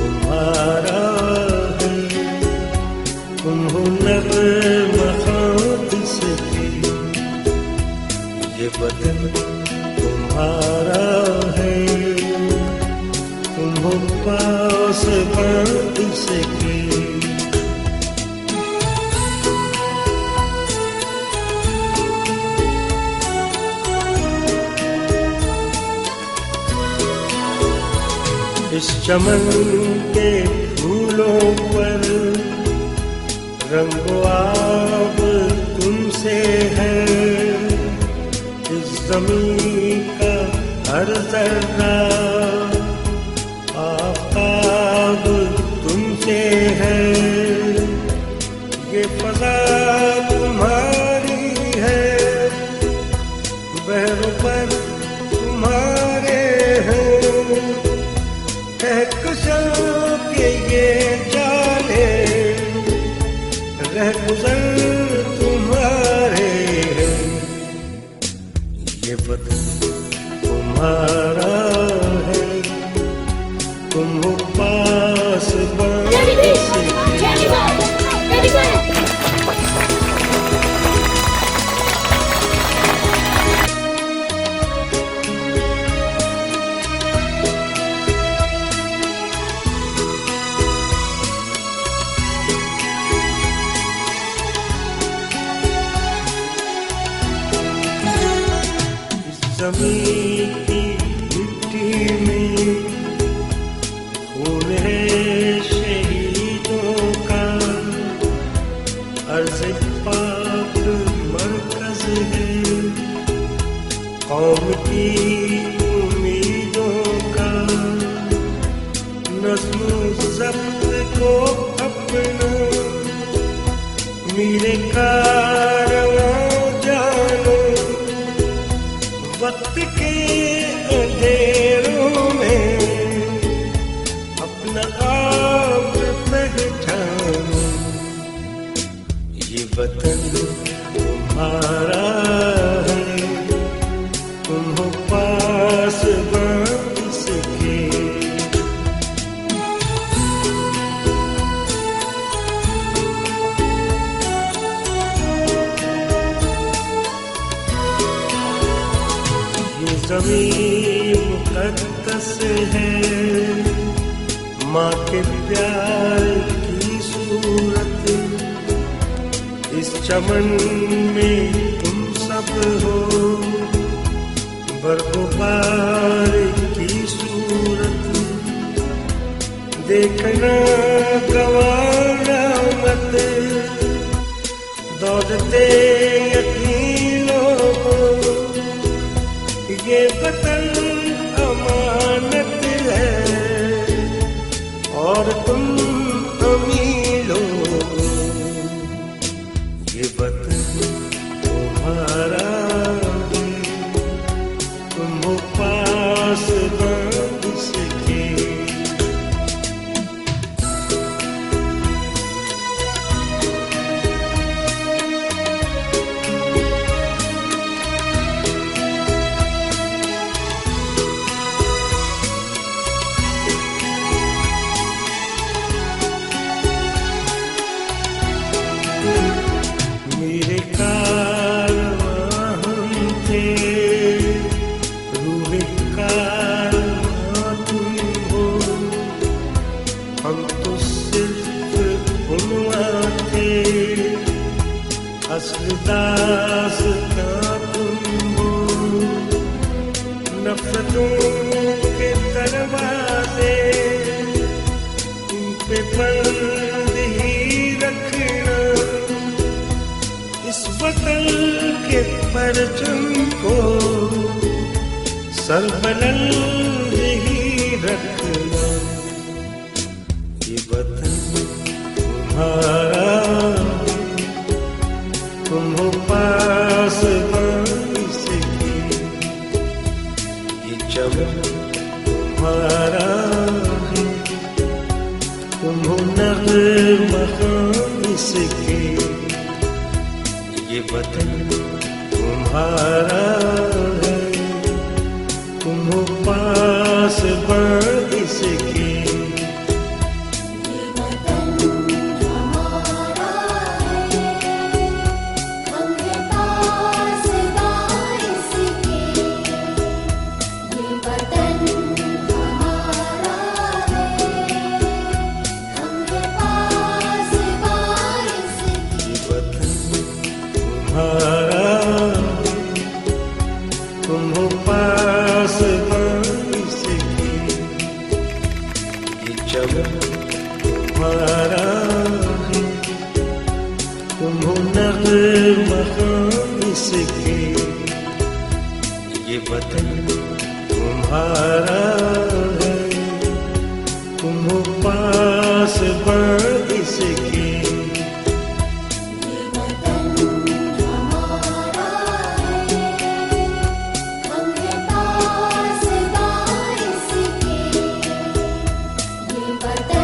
तुम्हारा है, तुम हो नग़्मा किसकी, ये बदन तुम्हारा है, तुम हो पासबां किसकी। इस चमन के फूलों पर रंगो आब तुमसे है, इस ज़मीं का हर ज़र्रा आफ़ताब तुमसे है, ये फ़ज़ा तुम्हारी है, बहरों पर तुम्हारे हैं, कहकशां के ये जाले रहगुज़र तुम्हारे हैं, ये वतन तुम्हारा है, तुम हो पासबां ज़मीं की मिट्टी में खून है शहीदों का, अर्ज़ पाक मरकज़ है कौम की उम्मीदों का, नज़्म ज़ब्त को अपना मेरे कारवां जानो, वक्त के अंधेरों में अपना आप पहचानो, ये वतन तुम्हारा है, तुम हो पासबां किसके। ज़मीं मुक़द्दस है, माँ के प्यार की सूरत, इस चमन में तुम सब हो, बर्फ़बार की सूरत, देखना गवारा मत, दौड़ते यकीन लोगों, ये वतन अमानत है और तुम अमीर हो, ये वतन तुम्हारा है, तुम हो पासबां किसके। मेरे कारवां हम थे, रूहे कारवां तुम हो, हम तो सिर्फ उन्वां थे, अस्ल दास्तां तुम हो, नफ़रतों के दरवाज़े तुम पे बंद ही रखना, इस वतन के परचम को सरबलंद ही रखना, ये वतन तुम्हारा है, तुम हो पासबां किसकी, ये चमन तुम्हारा है, तुम हो नग़्मा किसकी, ये वतन तुम्हारा है, तुम हो पासबां इसके। ये चमन तुम्हारा है, तुम हो नग़्मा इसके, ये वतन तुम्हारा है, तुम हो पासबां इसके। but